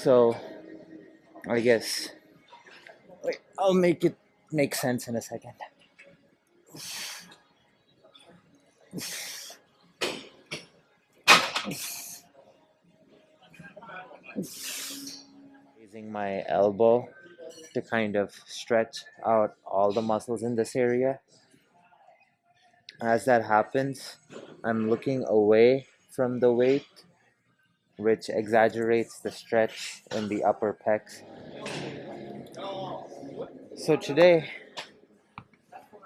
So I guess wait, I'll make it make sense in a second. Using my elbow to kind of stretch out all the muscles in this area. As that happens, I'm looking away from the weight, which exaggerates the stretch in the upper pecs. So today,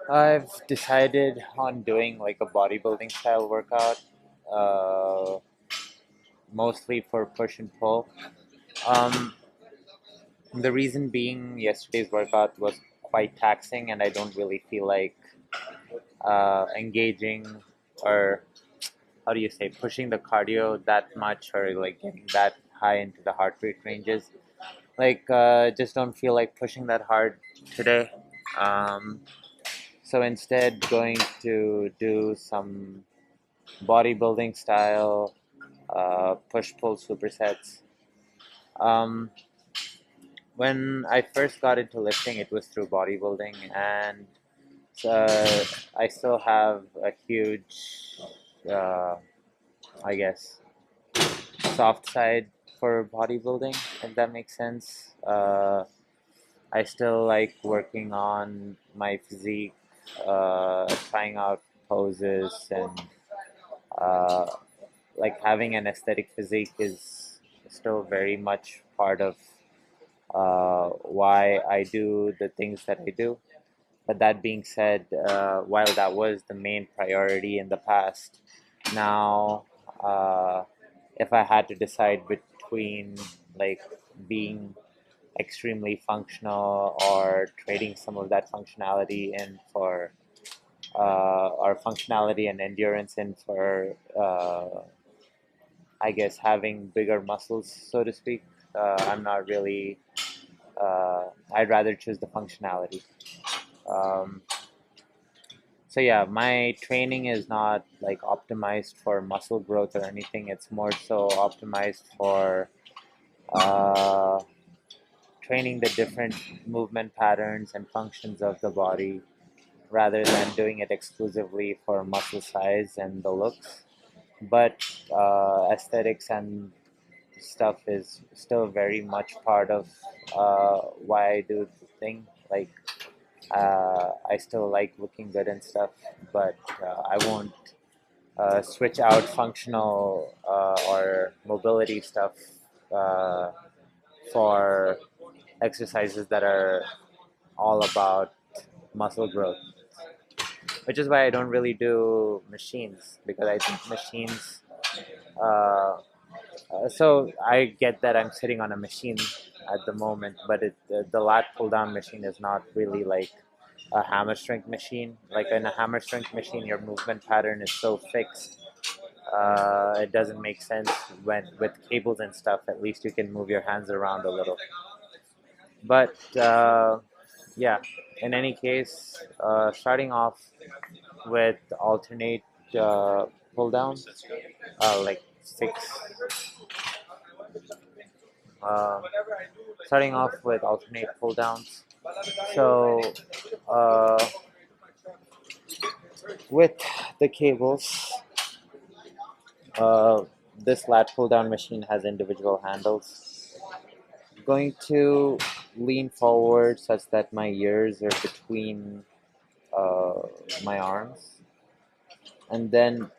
I've decided on doing like a bodybuilding style workout, uh, mostly for push and pull. Um, the reason being, yesterday's workout was quite taxing, and I don't really feel like engaging or how do you say pushing the cardio that much or like getting that high into the heart rate ranges. Like, just don't feel like pushing that hard today. Um, so instead, going to do some bodybuilding style push pull supersets. Um, when I first got into lifting, it was through bodybuilding, and uh, I still have a huge, uh, I guess, soft side for bodybuilding, if that makes sense. I still like working on my physique, trying out poses, and uh, like having an aesthetic physique is still very much part of why I do the things that I do. But that being said, while that was the main priority in the past, now if I had to decide between like being extremely functional or trading some of that functionality in for or functionality and endurance in for I guess having bigger muscles, so to speak. I'm not really. I'd rather choose the functionality. Um, so yeah, my training is not like optimized for muscle growth or anything. It's more so optimized for uh, training the different movement patterns and functions of the body rather than doing it exclusively for muscle size and the looks. But aesthetics and stuff is still very much part of why I do the thing. Like, I still like looking good and stuff, but I won't switch out functional or mobility stuff uh, for exercises that are all about muscle growth, which is why I don't really do machines because I think machines. Uh, so I get that I'm sitting on a machine at the moment, but the lat pull down machine is not really like a hammer strength machine. Like in a hammer strength machine, your movement pattern is so fixed. It doesn't make sense when with cables and stuff. At least you can move your hands around a little. But yeah, in any case, starting off with alternate pull down, like six. Uh, Starting off with alternate pull downs. So uh, with the cables, uh, this lat pull down machine has individual handles. Going to lean forward such that my ears are between uh, my arms, and then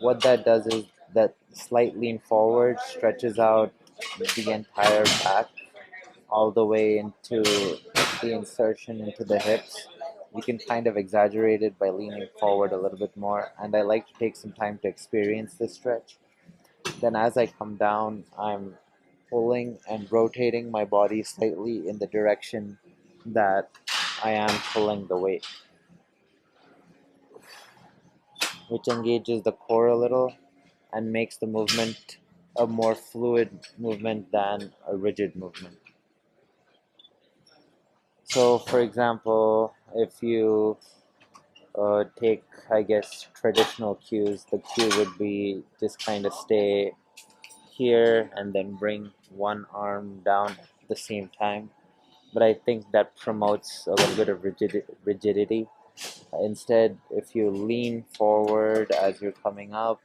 what that does is that slight lean forward stretches out the entire back all the way into the insertion into the hips. You can kind of exaggerate it by leaning forward a little bit more, and I like to take some time to experience this stretch. Then, as I come down, I'm pulling and rotating my body slightly in the direction that I am pulling the weight, which engages the core a little and makes the movement a more fluid movement than a rigid movement. So, for example, if you take, I guess, traditional cues, the cue would be just kind of stay here and then bring one arm down at the same time. But I think that promotes a little bit of rigidity. Instead, if you lean forward as you're coming up,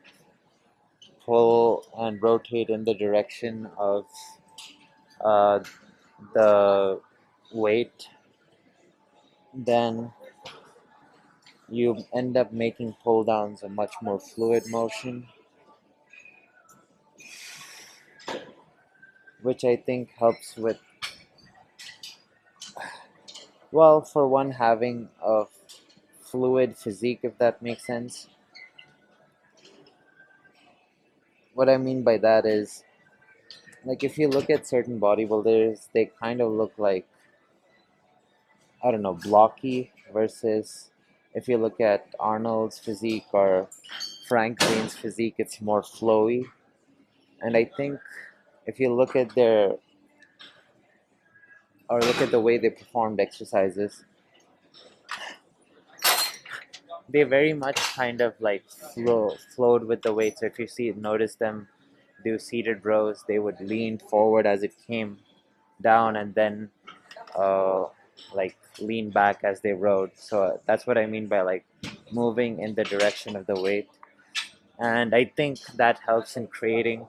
pull and rotate in the direction of uh, the weight, then you end up making pull downs a much more fluid motion, which I think helps with, well, for one, having a fluid physique, if that makes sense. What I mean by that is, like, if you look at certain bodybuilders, they kind of look like, I don't know, blocky, versus if you look at Arnold's physique or Frank Zane's physique, it's more flowy. And I think if you look at the way they performed exercises, they very much kind of like flowed with the weight. So if you notice them do seated rows, they would lean forward as it came down, and then uh, like lean back as they rode. So that's what I mean by like moving in the direction of the weight. And I think that helps in creating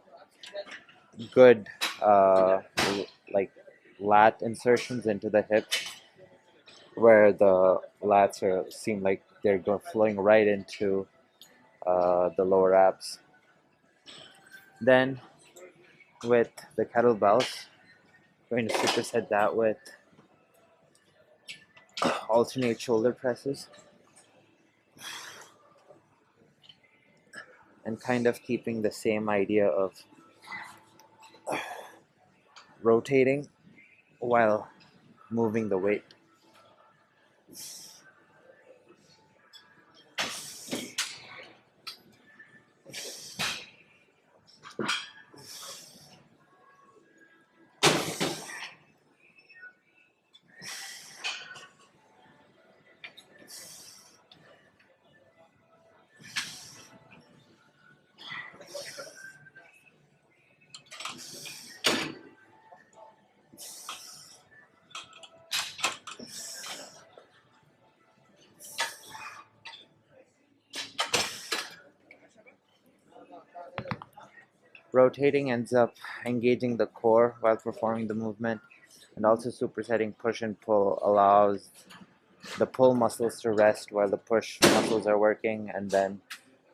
good like lat insertions into the hips, where the seem like they're flowing right into the lower abs. Then with the kettlebells, going to superset that with alternate shoulder presses, and kind of keeping the same idea of rotating while moving the weight. Rotating ends up engaging the core while performing the movement, and also supersetting push and pull allows the pull muscles to rest while the push muscles are working, and then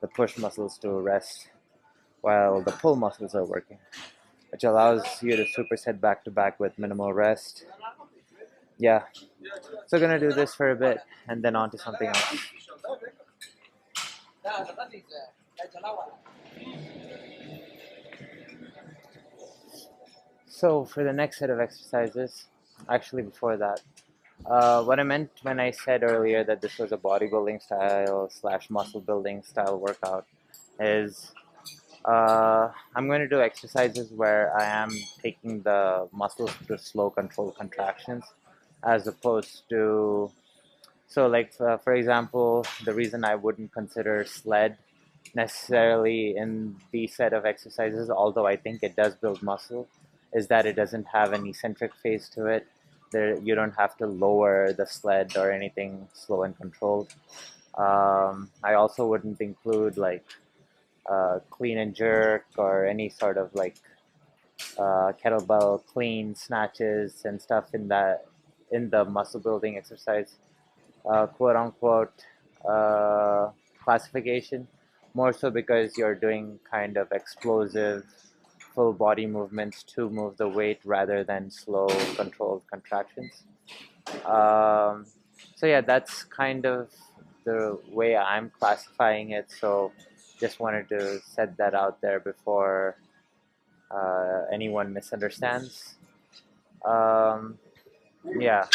the push muscles to rest while the pull muscles are working, which allows you to superset back to back with minimal rest. Yeah, so gonna do this for a bit and then on to something else. So for the next set of exercises, actually before that, what I meant when I said earlier that this was a bodybuilding style / muscle building style workout is I'm going to do exercises where I am taking the muscles through slow controlled contractions, as opposed to, so like for example, the reason I wouldn't consider sled necessarily in the set of exercises, although I think it does build muscle, is that it doesn't have an eccentric phase to it. You don't have to lower the sled or anything, slow and controlled. I also wouldn't include like clean and jerk or any sort of like kettlebell clean snatches and stuff in the muscle building exercise quote unquote classification, more so because you're doing kind of explosive full body movements to move the weight rather than slow controlled contractions. um, so yeah, that's kind of the way I'm classifying it, so just wanted to set that out there before anyone misunderstands. um, yeah.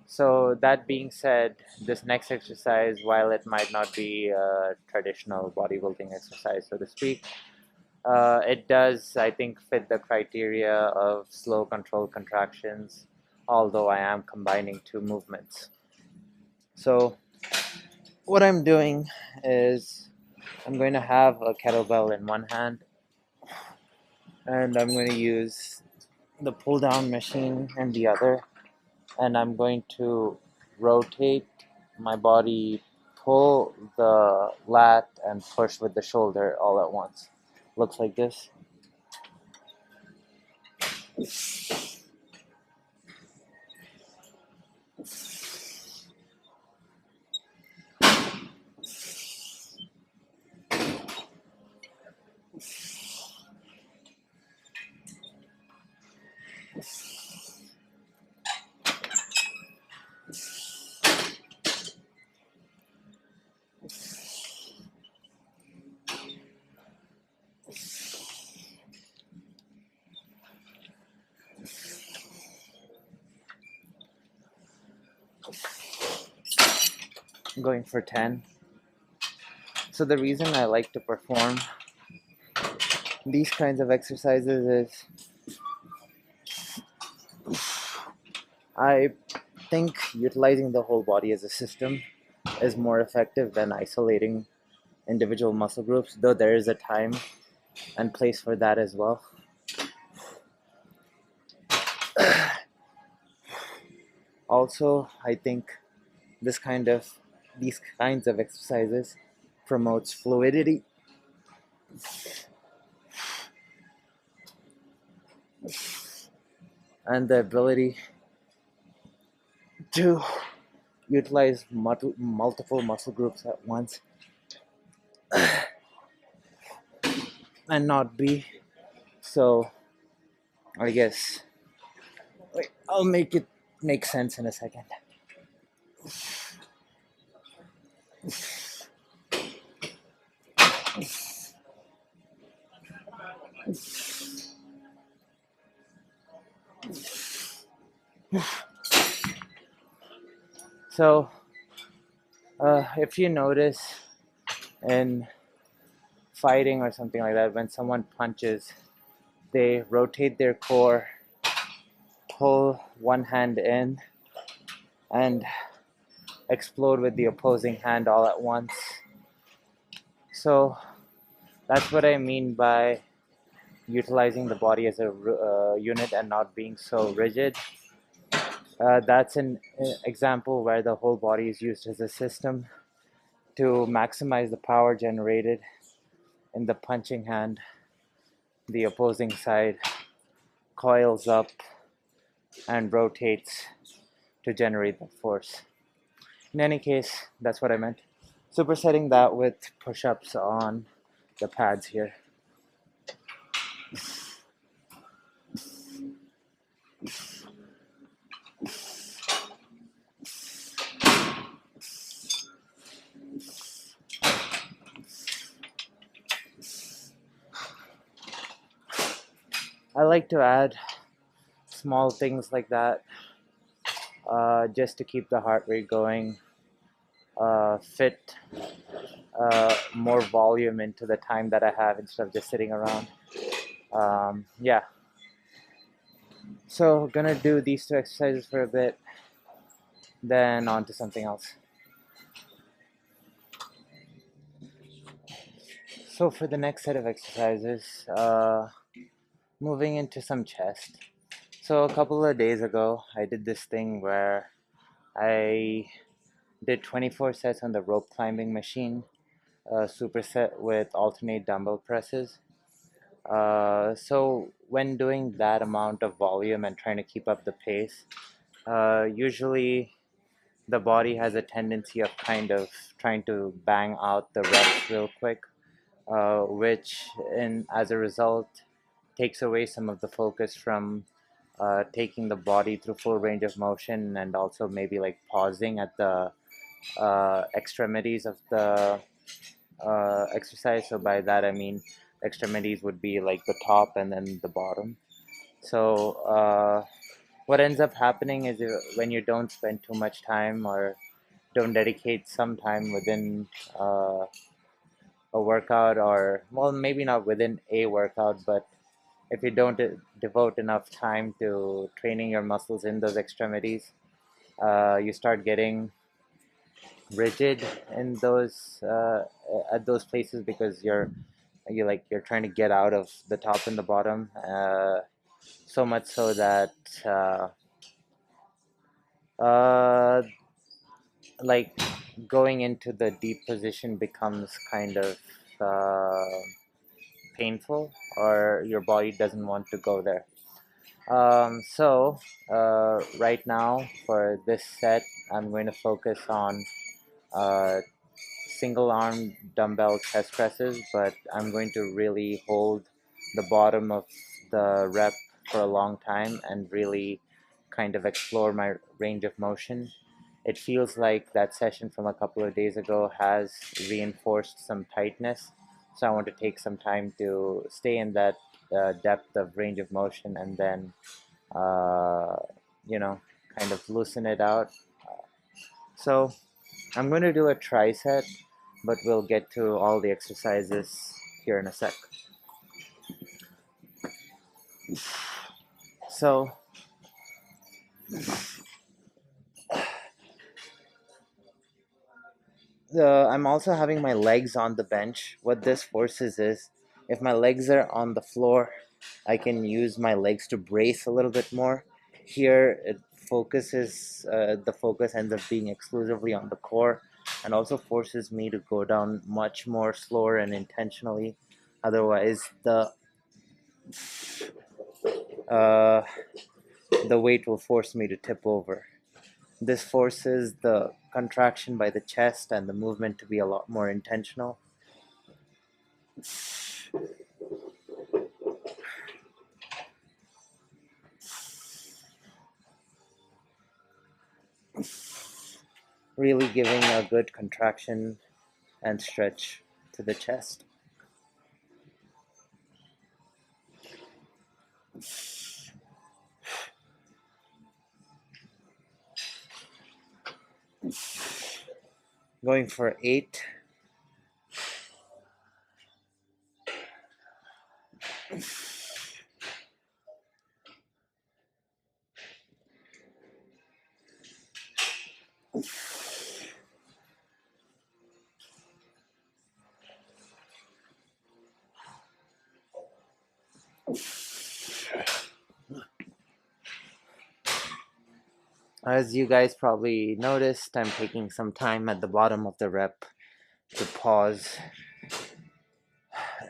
So that being said, this next exercise, while it might not be a traditional bodybuilding exercise, so to speak, it does, I think, fit the criteria of slow controlled contractions, although I am combining two movements. So what I'm doing is I'm going to have a kettlebell in one hand, and I'm going to use the pull down machine and the other, and I'm going to rotate my body, pull the lat, and push with the shoulder all at once. Looks like this. I'm going for 10. So the reason I like to perform these kinds of exercises is I think utilizing the whole body as a system is more effective than isolating individual muscle groups, though there is a time and place for that as well. Also, I think these kinds of exercises promotes fluidity and the ability to utilize multiple muscle groups at once and not be so, I guess, wait, I'll make it make sense in a second. So, if you notice in fighting or something like that, when someone punches, they rotate their core, pull one hand in, and explode with the opposing hand all at once. So that's what I mean by utilizing the body as a unit and not being so rigid. That's an example where the whole body is used as a system to maximize the power generated in the punching hand. The opposing side coils up and rotates to generate the force. In any case, that's what I meant. Supersetting that with push-ups on the pads here. I like to add small things like that just to keep the heart rate going, fit more volume into the time that I have instead of just sitting around. Yeah. So gonna do these two exercises for a bit, then on to something else. So for the next set of exercises, moving into some chest. So a couple of days ago, I did this thing where I did 24 sets on the rope climbing machine, superset with alternate dumbbell presses. So when doing that amount of volume and trying to keep up the pace, usually the body has a tendency of kind of trying to bang out the reps real quick, which as a result takes away some of the focus from taking the body through full range of motion, and also maybe like pausing at the extremities of the exercise. So by that I mean extremities would be like the top and then the bottom. So what ends up happening is when you don't spend too much time or don't dedicate some time within a workout, or well, maybe not within a workout, but if you don't devote enough time to training your muscles in those extremities, you start getting rigid in those at those places because you're you're trying to get out of the top and the bottom, so much so that uh, like going into the deep position becomes kind of painful, or your body doesn't want to go there. So right now for this set, I'm going to focus on uh, single arm dumbbell chest presses, but I'm going to really hold the bottom of the rep for a long time and really kind of explore my range of motion. It feels like that session from a couple of days ago has reinforced some tightness, so I want to take some time to stay in that depth of range of motion, and then uh, you know, kind of loosen it out. So I'm going to do a tricep, but we'll get to all the exercises here in a sec. So I'm also having my legs on the bench. What this forces is, if my legs are on the floor, I can use my legs to brace a little bit more. Here, the focus ends up being exclusively on the core, and also forces me to go down much more slower and intentionally. Otherwise, uh, the weight will force me to tip over. This forces the contraction by the chest and the movement to be a lot more intentional. Really giving a good contraction and stretch to the chest. Going for 8. As you guys probably noticed, I'm taking some time at the bottom of the rep to pause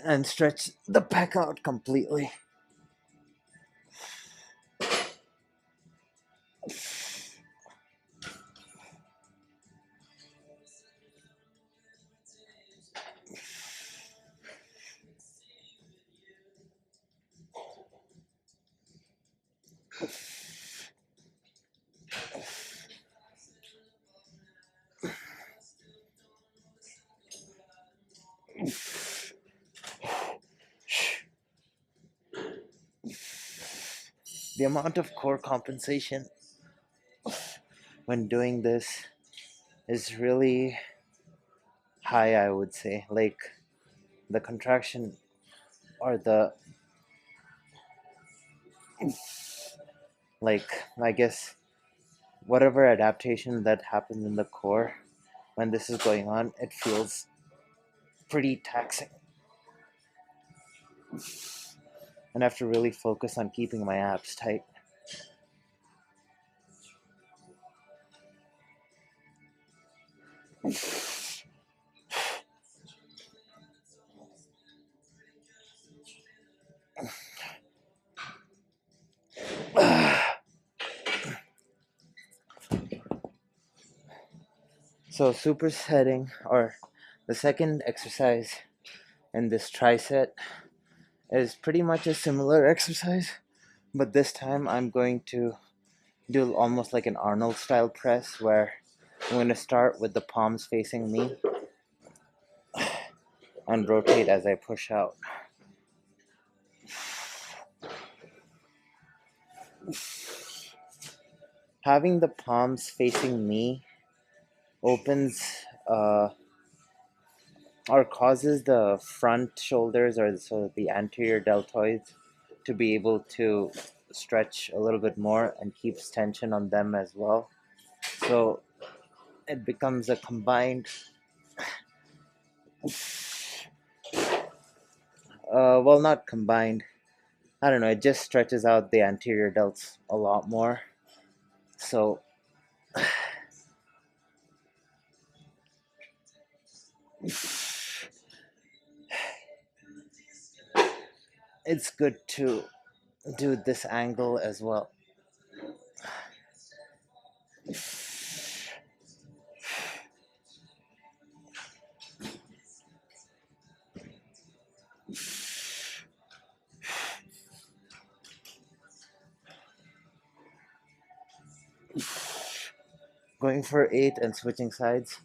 and stretch the pec out completely. The amount of core compensation when doing this is really high, I would say. Like the contraction or like, I guess, whatever adaptation that happens in the core when this is going on, it feels pretty taxing. And I have to really focus on keeping my abs tight. So supersetting, or the second exercise in this tricep, is pretty much a similar exercise, but this time I'm going to do almost like an Arnold style press, where I'm going to start with the palms facing me and rotate as I push out. Having the palms facing me opens or causes the front shoulders, or so the anterior deltoids, to be able to stretch a little bit more and keeps tension on them as well. So it becomes a combined well, not combined. I don't know. It just stretches out the anterior delts a lot more. So it's good to do this angle as well. Going for 8 and switching sides.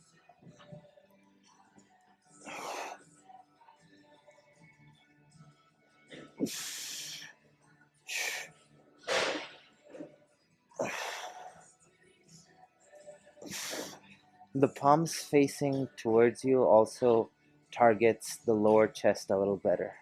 The palms facing towards you also targets the lower chest a little better.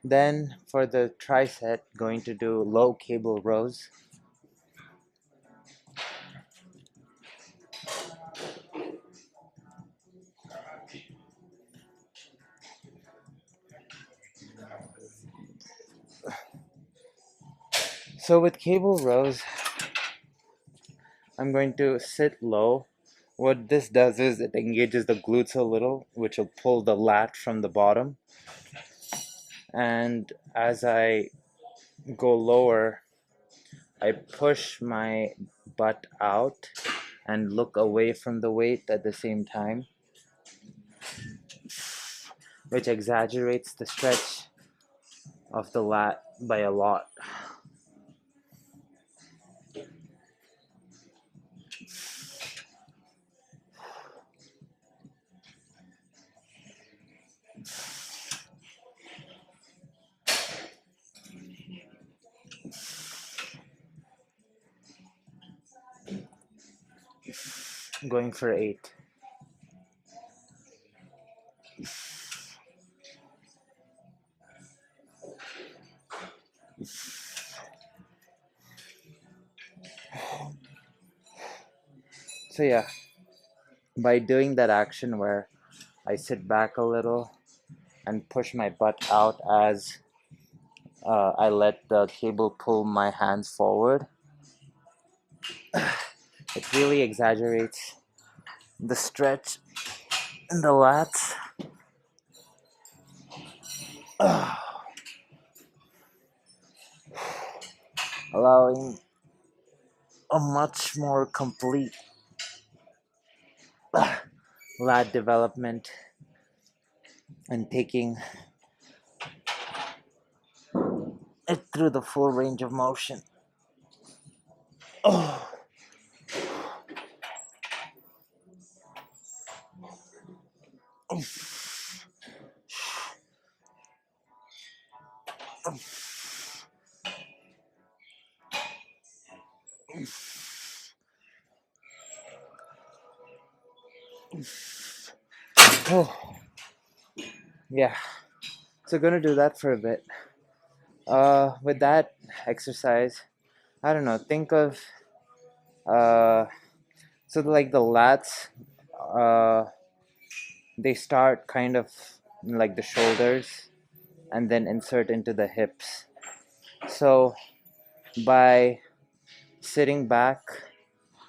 Then for the tricep, going to do low cable rows. So with cable rows, I'm going to sit low. What this does is it engages the glutes a little, which will pull the lat from the bottom. And as I go lower, I push my butt out and look away from the weight at the same time, which exaggerates the stretch of the lat by a lot. Going for 8. So yeah, by doing that action where I sit back a little and push my butt out as I let the cable pull my hands forward, it really exaggerates the stretch in the lats. Allowing a much more complete lat development and taking it through the full range of motion. Oh. Oh. Yeah, so gonna do that for a bit. With that exercise, I don't know, think of so like the lats, uh they start kind of like the shoulders and then insert into the hips. So by sitting back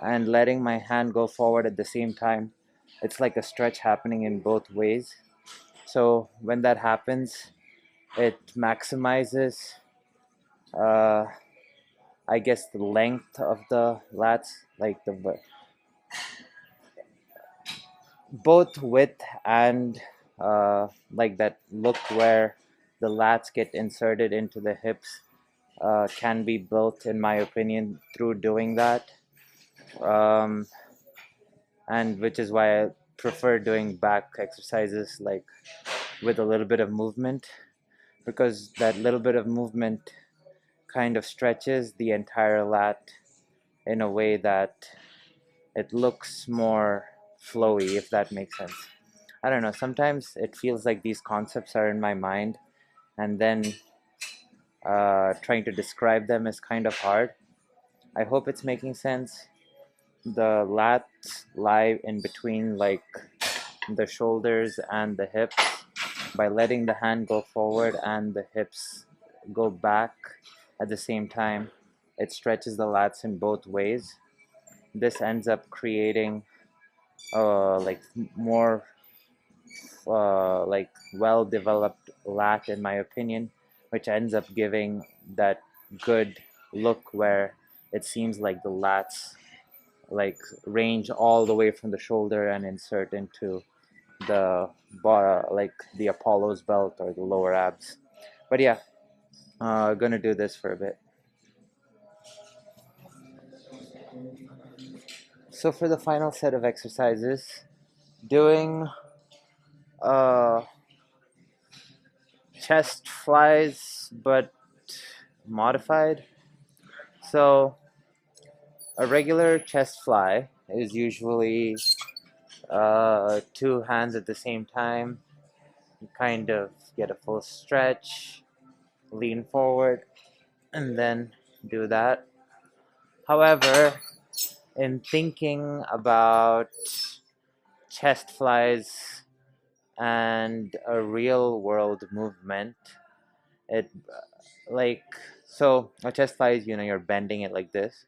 and letting my hand go forward at the same time, it's like a stretch happening in both ways. So when that happens, it maximizes uh I guess the length of the lats, like the both width and like that look where the lats get inserted into the hips can be built, in my opinion, through doing that. Um, and which is why I prefer doing back exercises like with a little bit of movement, because that little bit of movement kind of stretches the entire lat in a way that it looks more flowy, if that makes sense. I don't know, sometimes it feels like these concepts are in my mind, and then trying to describe them is kind of hard. I hope it's making sense. The lats lie in between, like, the shoulders and the hips. By letting the hand go forward and the hips go back at the same time, it stretches the lats in both ways. This ends up creating like more like well developed lat, in my opinion, which ends up giving that good look where it seems like the lats like range all the way from the shoulder and insert into the like the Apollo's belt or the lower abs. But yeah, gonna do this for a bit. So for the final set of exercises, doing uh, chest flies but modified. So a regular chest fly is usually two hands at the same time. You kind of get a full stretch, lean forward, and then do that. However, in thinking about chest flies and a real world movement, it like so a chest fly is, you're bending it like this.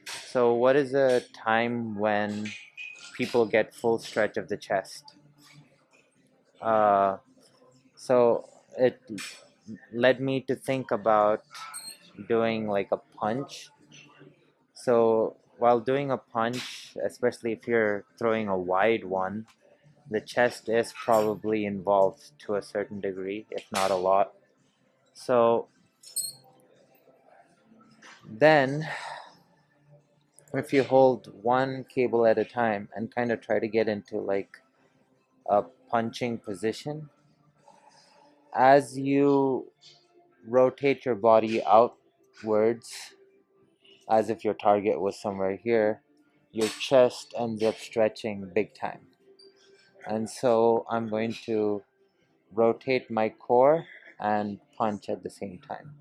So what is a time when people get full stretch of the chest? Uh, so it led me to think about doing like a punch. So while doing a punch, especially if you're throwing a wide one, the chest is probably involved to a certain degree, if not a lot. So then, if you hold one cable at a time and kind of try to get into like a punching position, as you rotate your body outwards, as if your target was somewhere here, your chest ends up stretching big time. And so I'm going to rotate my core and punch at the same time.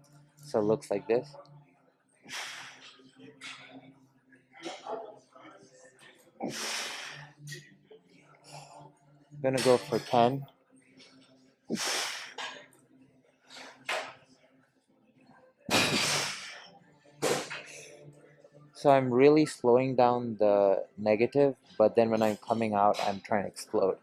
So it looks like this. I'm gonna go for 10. So I'm really slowing down the negative, but then when I'm coming out, I'm trying to explode.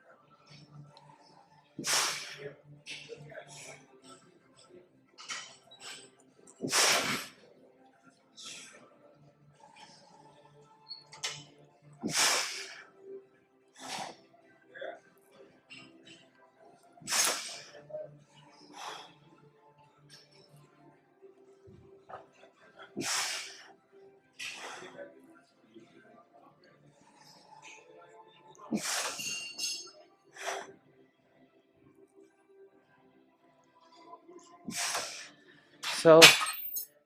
So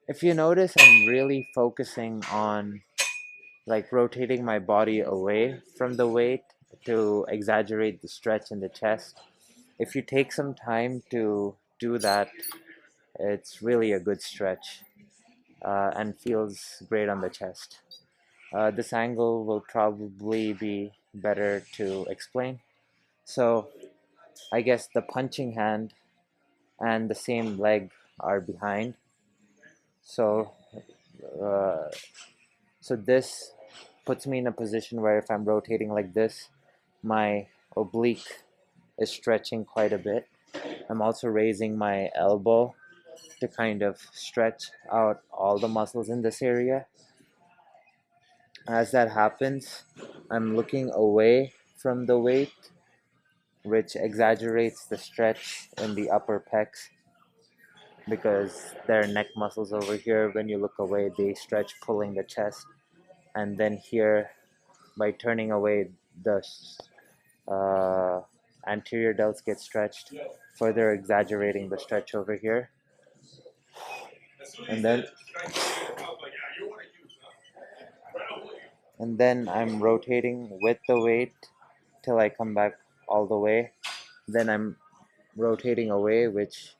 if you notice, I'm really focusing on like rotating my body away from the weight to exaggerate the stretch in the chest. If you take some time to do that, it's really a good stretch and feels great on the chest. This angle will probably be better to explain. So I guess the punching hand and the same leg are behind. So uh, so this puts me in a position where if I'm rotating like this, my oblique is stretching quite a bit. I'm also raising my elbow to kind of stretch out all the muscles in this area. As that happens, I'm looking away from the weight, which exaggerates the stretch in the upper pecs. because their neck muscles over here, when you look away, they stretch, pulling the chest. And then here, by turning away, the anterior delts get stretched, further exaggerating the stretch over here. And then I'm rotating with the weight till I come back all the way. Then I'm rotating away, which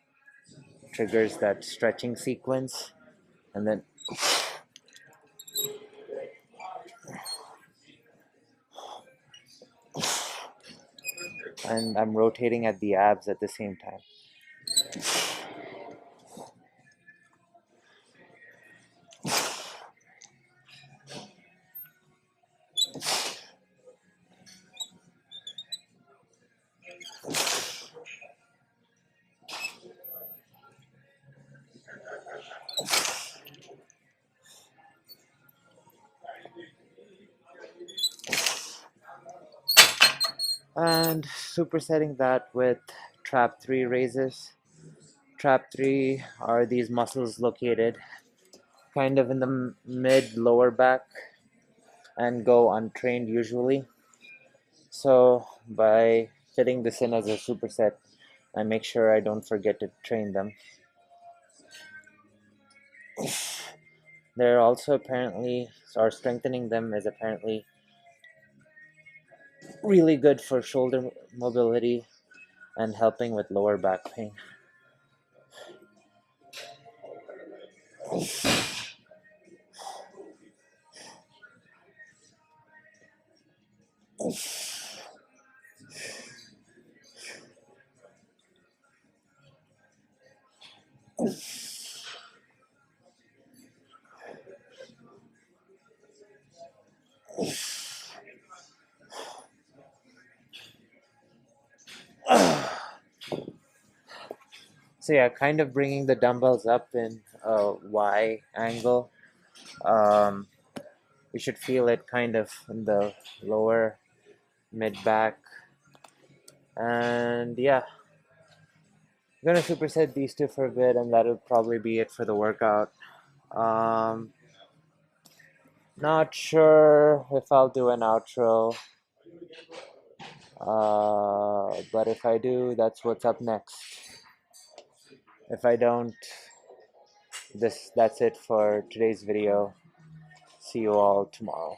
triggers that stretching sequence. And then I'm rotating at the abs at the same time. And supersetting that with trap 3 raises. Trap 3 are these muscles located kind of in the mid lower back and go untrained usually. So by fitting this in as a superset, I make sure I don't forget to train them. They're also apparently, or strengthening them is apparently really good for shoulder mobility and helping with lower back pain. So yeah, kind of bringing the dumbbells up in a Y angle. You should feel it kind of in the lower mid back. And yeah, I'm gonna superset these two for a bit, and that'll probably be it for the workout. Um, Not sure if I'll do an outro, but if I do, that's what's up next. If I don't, that's it for today's video. See you all tomorrow.